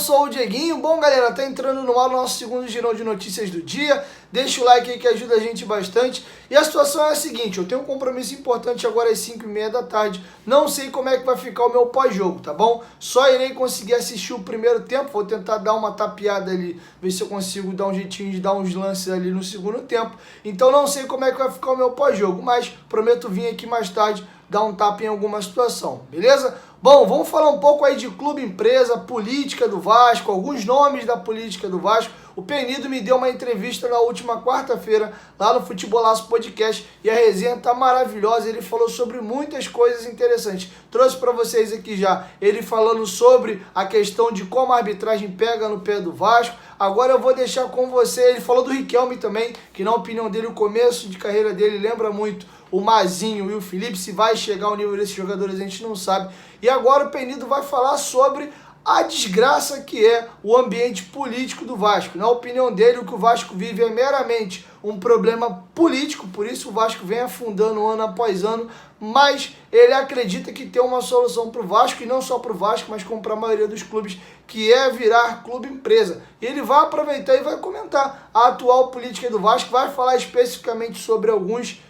sou o Dieguinho. Bom, galera, tá entrando no ar o nosso segundo girão de notícias do dia. Deixa o like aí que ajuda a gente bastante. E a situação é a seguinte, eu tenho um compromisso importante agora às 5h30 da tarde. Não sei como é que vai ficar o meu pós-jogo, tá bom? Só irei conseguir assistir o primeiro tempo. Vou tentar dar uma tapeada ali, ver se eu consigo dar um jeitinho de dar uns lances ali no segundo tempo. Então não sei como é que vai ficar o meu pós-jogo, mas prometo vir aqui mais tarde dar um tapa em alguma situação, beleza? Bom, vamos falar um pouco aí de clube, empresa, política do Vasco, alguns nomes da política do Vasco. O Penido me deu uma entrevista na última quarta-feira lá no Futebolaço Podcast e a resenha tá maravilhosa, ele falou sobre muitas coisas interessantes. Trouxe para vocês aqui já ele falando sobre a questão de como a arbitragem pega no pé do Vasco. Agora eu vou deixar com você, ele falou do Riquelme também, que na opinião dele o começo de carreira dele lembra muito o Mazinho e o Felipe. Se vai chegar ao nível desses jogadores a gente não sabe. E agora o Penido vai falar sobre a desgraça que é o ambiente político do Vasco. Na opinião dele, o que o Vasco vive é meramente um problema político, por isso o Vasco vem afundando ano após ano, mas ele acredita que tem uma solução para o Vasco, e não só para o Vasco, mas como para a maioria dos clubes, que é virar clube empresa. E ele vai aproveitar e vai comentar a atual política do Vasco, vai falar especificamente sobre alguns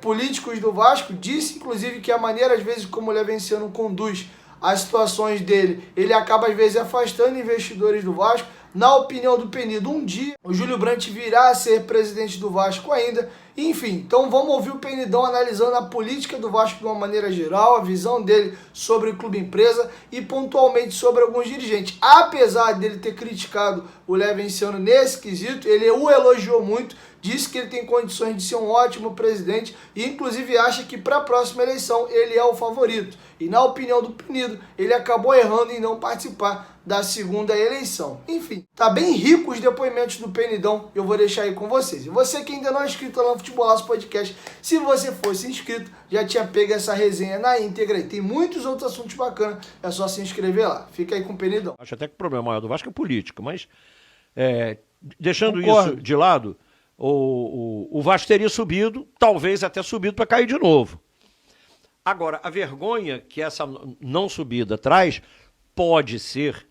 políticos do Vasco. Disse inclusive que a maneira às vezes como o Levenciano conduz as situações dele, ele acaba às vezes afastando investidores do Vasco. Na opinião do Penido, um dia o Júlio Brandt virá a ser presidente do Vasco ainda. Enfim, então vamos ouvir o Penidão analisando a política do Vasco de uma maneira geral, a visão dele sobre o clube empresa e pontualmente sobre alguns dirigentes. Apesar dele ter criticado o Levenciano nesse quesito, ele o elogiou muito, disse que ele tem condições de ser um ótimo presidente e inclusive acha que para a próxima eleição ele é o favorito. E na opinião do Penido, ele acabou errando em não participar da segunda eleição. Enfim, tá bem rico os depoimentos do Penidão, eu vou deixar aí com vocês. E você que ainda não é inscrito lá no Futebolaço Podcast, se você fosse inscrito, já tinha pego essa resenha na íntegra e tem muitos outros assuntos bacanas, é só se inscrever lá. Fica aí com o Penidão. Acho até que o problema maior do Vasco é política, mas deixando isso de lado, o Vasco teria subido, talvez até subido para cair de novo. Agora, a vergonha que essa não subida traz pode ser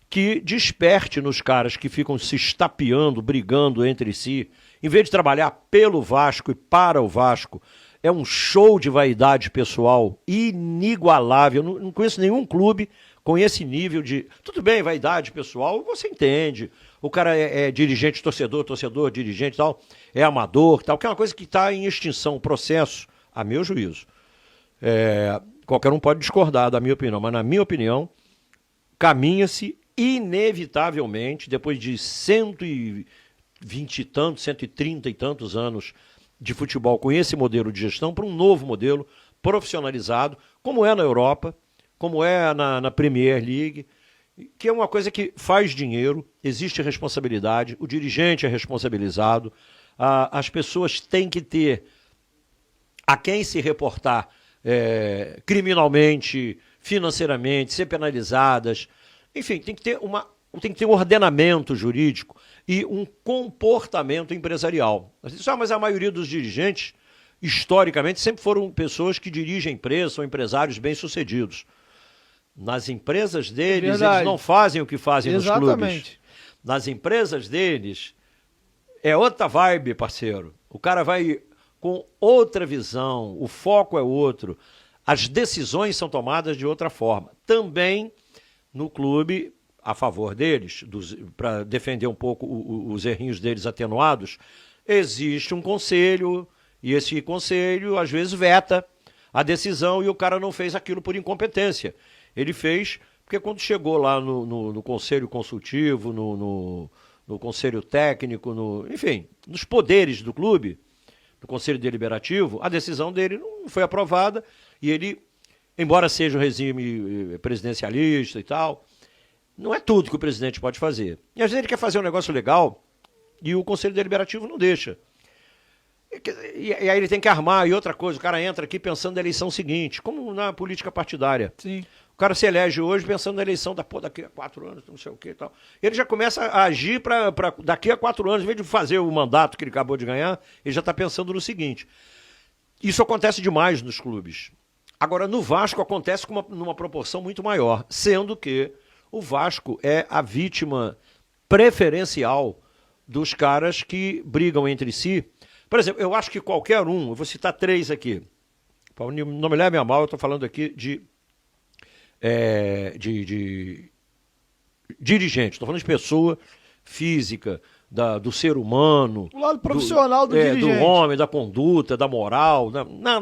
que desperte nos caras que ficam se estapeando, brigando entre si, em vez de trabalhar pelo Vasco e para o Vasco. É um show de vaidade pessoal inigualável. Eu não conheço nenhum clube com esse nível de... Tudo bem, vaidade pessoal, você entende. O cara é dirigente, torcedor, dirigente e tal, é amador tal, que é uma coisa que está em extinção, processo, a meu juízo. Qualquer um pode discordar da minha opinião, mas na minha opinião, caminha-se inevitavelmente, depois de 120 e tantos, 130 e tantos anos de futebol com esse modelo de gestão, para um novo modelo profissionalizado, como é na Europa, como é na Premier League, que é uma coisa que faz dinheiro, existe responsabilidade, o dirigente é responsabilizado, as pessoas têm que ter a quem se reportar criminalmente, financeiramente, ser penalizadas. Enfim, tem que ter um ordenamento jurídico e um comportamento empresarial. Mas a maioria dos dirigentes, historicamente, sempre foram pessoas que dirigem empresas, são empresários bem-sucedidos. Nas empresas deles, eles não fazem o que fazem nos clubes. Nas empresas deles, é outra vibe, parceiro. O cara vai com outra visão, o foco é outro. As decisões são tomadas de outra forma. Também no clube, a favor deles, para defender um pouco os errinhos deles atenuados, existe um conselho, e esse conselho às vezes veta a decisão e o cara não fez aquilo por incompetência. Ele fez porque quando chegou lá no conselho consultivo, no conselho técnico, enfim, nos poderes do clube, no conselho deliberativo, a decisão dele não foi aprovada e ele, embora seja um regime presidencialista e tal, não é tudo que o presidente pode fazer. E às vezes ele quer fazer um negócio legal e o Conselho Deliberativo não deixa. E aí ele tem que armar. E outra coisa, o cara entra aqui pensando na eleição seguinte, como na política partidária. Sim. O cara se elege hoje pensando na eleição daqui a 4 anos, não sei o que e tal. Ele já começa a agir para daqui a 4 anos, em vez de fazer o mandato que ele acabou de ganhar, ele já está pensando no seguinte. Isso acontece demais nos clubes. Agora, no Vasco acontece numa proporção muito maior, sendo que O Vasco é a vítima preferencial dos caras que brigam entre si. Por exemplo, eu acho que qualquer um, eu vou citar 3 aqui, não me leve a mal, eu estou falando aqui de dirigente, estou falando de pessoa física, do ser humano. O lado profissional do dirigente. Do homem, da conduta, da moral,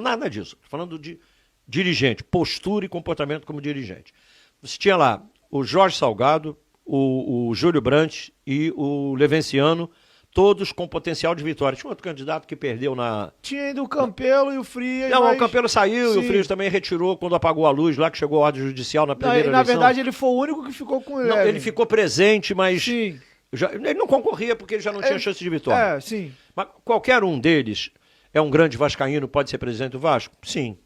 nada disso. Estou falando de dirigente, postura e comportamento como dirigente. Você tinha lá o Jorge Salgado, o Júlio Brandt e o Levenciano, todos com potencial de vitória. Tinha outro candidato que perdeu na... Tinha ainda o Campelo e o Frias. Não, o Campelo saiu. Sim. E o Frias também retirou quando apagou a luz lá, que chegou a ordem judicial na primeira eleição. Na verdade, ele foi o único que ficou com ele. Não, ele ficou presente, mas... Sim. Ele não concorria porque ele já não tinha chance de vitória. Sim. Mas qualquer um deles é um grande vascaíno, pode ser presidente do Vasco? Sim.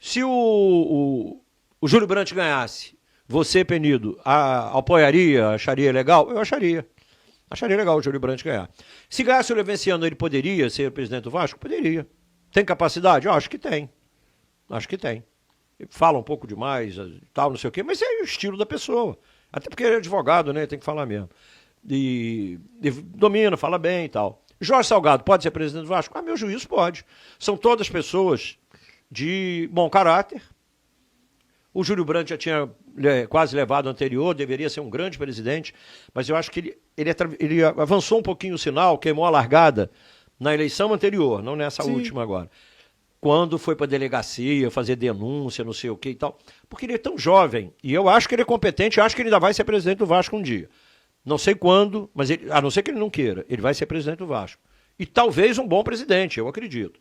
Se o Júlio Brandt ganhasse, você, Penido, apoiaria, acharia legal? Eu acharia. Acharia legal o Júlio Brandt ganhar. Se ganhasse o Levenciano, ele poderia ser presidente do Vasco? Poderia. Tem capacidade? Eu acho que tem. Acho que tem. Ele fala um pouco demais, tal, não sei o quê, mas é o estilo da pessoa. Até porque ele é advogado, né? Tem que falar mesmo. E domina, fala bem e tal. Jorge Salgado pode ser presidente do Vasco? Meu juízo pode. São todas pessoas de bom caráter. O Júlio Brandt já tinha quase levado o anterior, deveria ser um grande presidente, mas eu acho que ele avançou um pouquinho o sinal, queimou a largada na eleição anterior, não nessa última agora. Quando foi para a delegacia, fazer denúncia, não sei o que e tal. Porque ele é tão jovem, e eu acho que ele é competente, acho que ele ainda vai ser presidente do Vasco um dia. Não sei quando, mas a não ser que ele não queira, ele vai ser presidente do Vasco. E talvez um bom presidente, eu acredito.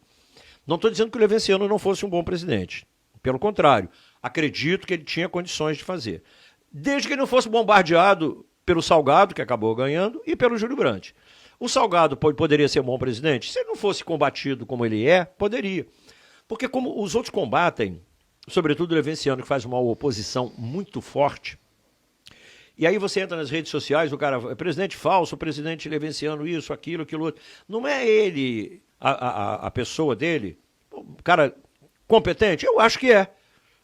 Não estou dizendo que o Levenciano não fosse um bom presidente. Pelo contrário, acredito que ele tinha condições de fazer. Desde que ele não fosse bombardeado pelo Salgado, que acabou ganhando, e pelo Júlio Brandt. O Salgado poderia ser um bom presidente? Se ele não fosse combatido como ele é, poderia. Porque como os outros combatem, sobretudo o Levenciano, que faz uma oposição muito forte, e aí você entra nas redes sociais, o cara é presidente falso, presidente Levenciano, isso, aquilo, aquilo outro. Não é ele, a pessoa dele, o cara competente? Eu acho que é.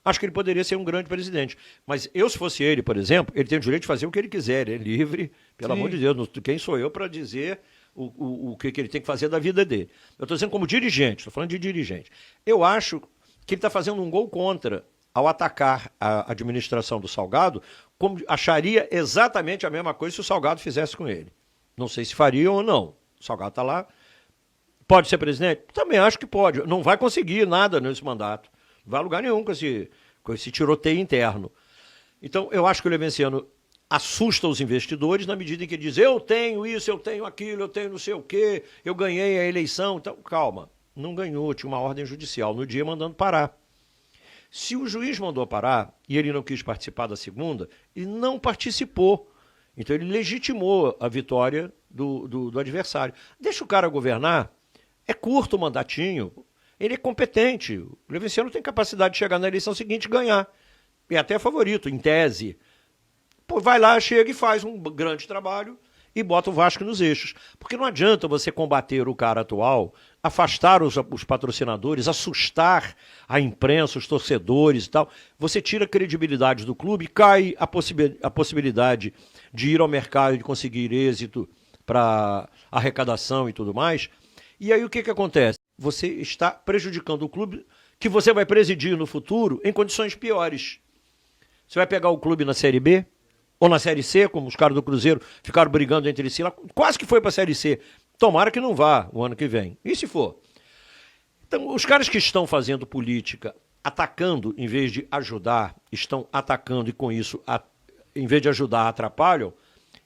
Acho que ele poderia ser um grande presidente. Mas eu, se fosse ele, por exemplo, ele tem o direito de fazer o que ele quiser, ele é livre, pelo amor de Deus, quem sou eu para dizer o que ele tem que fazer da vida dele. Eu estou dizendo como dirigente, estou falando de dirigente. Eu acho que ele está fazendo um gol contra ao atacar a administração do Salgado, como acharia exatamente a mesma coisa se o Salgado fizesse com ele. Não sei se faria ou não. O Salgado está lá. Pode ser presidente? Também acho que pode. Não vai conseguir nada nesse mandato. Não vai a lugar nenhum com esse tiroteio interno. Então, eu acho que o Levenciano assusta os investidores na medida em que ele diz: eu tenho isso, eu tenho aquilo, eu tenho não sei o quê, eu ganhei a eleição. Então, calma, não ganhou, tinha uma ordem judicial no dia mandando parar. Se o juiz mandou parar e ele não quis participar da segunda, ele não participou. Então ele legitimou a vitória do adversário. Deixa o cara governar, é curto o mandatinho, ele é competente. O Levenciano tem capacidade de chegar na eleição seguinte e ganhar. É até favorito, em tese. Pô, vai lá, chega e faz um grande trabalho e bota o Vasco nos eixos. Porque não adianta você combater o cara atual, afastar os patrocinadores, assustar a imprensa, os torcedores e tal. Você tira a credibilidade do clube, cai a possibilidade de ir ao mercado e de conseguir êxito para arrecadação e tudo mais. E aí o que acontece? Você está prejudicando o clube que você vai presidir no futuro em condições piores. Você vai pegar o clube na Série B ou na Série C, como os caras do Cruzeiro ficaram brigando entre si lá, quase que foi para a Série C. Tomara que não vá o ano que vem. E se for? Então, os caras que estão fazendo política atacando em vez de ajudar, estão atacando e com isso, em vez de ajudar, atrapalham,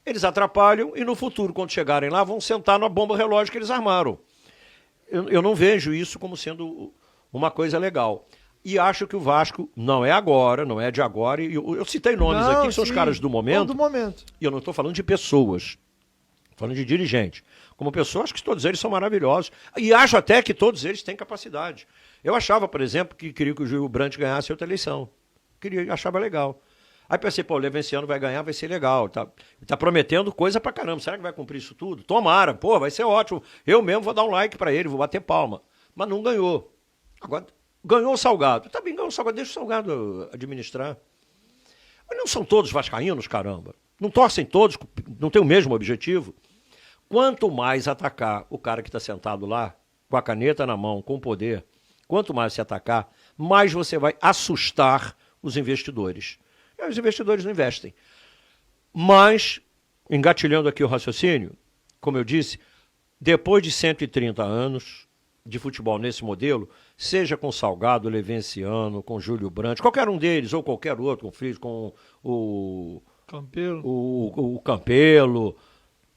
eles atrapalham e no futuro, quando chegarem lá, vão sentar na bomba relógio que eles armaram. Eu não vejo isso como sendo uma coisa legal. E acho que o Vasco não é agora, não é de agora. E eu citei nomes aqui, que são os caras do momento. Do momento. E eu não estou falando de pessoas. Estou falando de dirigentes. Como pessoas, acho que todos eles são maravilhosos. E acho até que todos eles têm capacidade. Eu achava, por exemplo, que queria que o Júlio Brandt ganhasse outra eleição. Achava legal. Aí pensei, pô, o Levenciano vai ganhar, vai ser legal. Tá prometendo coisa pra caramba. Será que vai cumprir isso tudo? Tomara, pô, vai ser ótimo. Eu mesmo vou dar um like pra ele, vou bater palma. Mas não ganhou. Agora, ganhou o Salgado. Tá bem, ganhou o Salgado, deixa o Salgado administrar. Mas não são todos vascaínos, caramba. Não torcem todos, não têm o mesmo objetivo. Quanto mais atacar o cara que está sentado lá, com a caneta na mão, com o poder, quanto mais se atacar, mais você vai assustar os investidores. E os investidores não investem. Mas, engatilhando aqui o raciocínio, como eu disse, depois de 130 anos de futebol nesse modelo, seja com Salgado, Levenciano, com Júlio Brandt, qualquer um deles, ou qualquer outro, com o Friso, com o Campelo,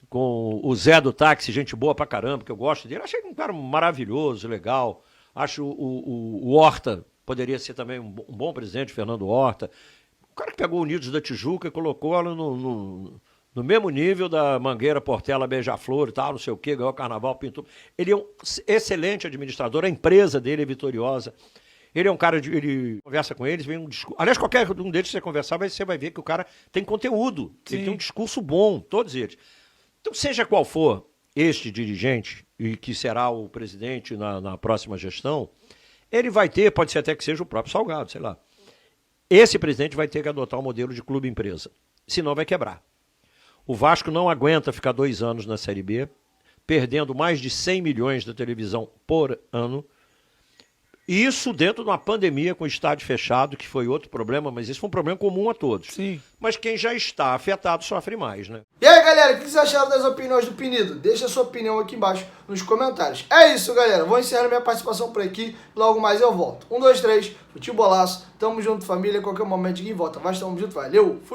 com o Zé do Táxi, gente boa pra caramba, que eu gosto dele. Achei um cara maravilhoso, legal. Acho o Horta poderia ser também um bom presidente, Fernando Horta. O cara que pegou o Unidos da Tijuca e colocou ela no mesmo nível da Mangueira, Portela, Beija-Flor e tal, não sei o quê, ganhou o Carnaval, pintou. Ele é um excelente administrador, a empresa dele é vitoriosa. Ele é um cara, ele conversa com eles, vem um discurso. Aliás, qualquer um deles que você conversar, você vai ver que o cara tem conteúdo. Sim. Ele tem um discurso bom, todos eles. Então, seja qual for este dirigente, e que será o presidente na próxima gestão, ele vai ter, pode ser até que seja o próprio Salgado, sei lá. Esse presidente vai ter que adotar o modelo de clube-empresa, senão vai quebrar. O Vasco não aguenta ficar 2 anos na Série B, perdendo mais de 100 milhões da televisão por ano. Isso dentro de uma pandemia com o estádio fechado, que foi outro problema, mas isso foi um problema comum a todos. Sim. Mas quem já está afetado sofre mais, né? E aí, galera, o que vocês acharam das opiniões do Penido? Deixa a sua opinião aqui embaixo nos comentários. É isso, galera. Vou encerrar minha participação por aqui. Logo mais eu volto. 1, 2, 3. Futebolaço. Tamo junto, família. Qualquer momento ninguém volta. Mas tamo junto. Valeu. Fui.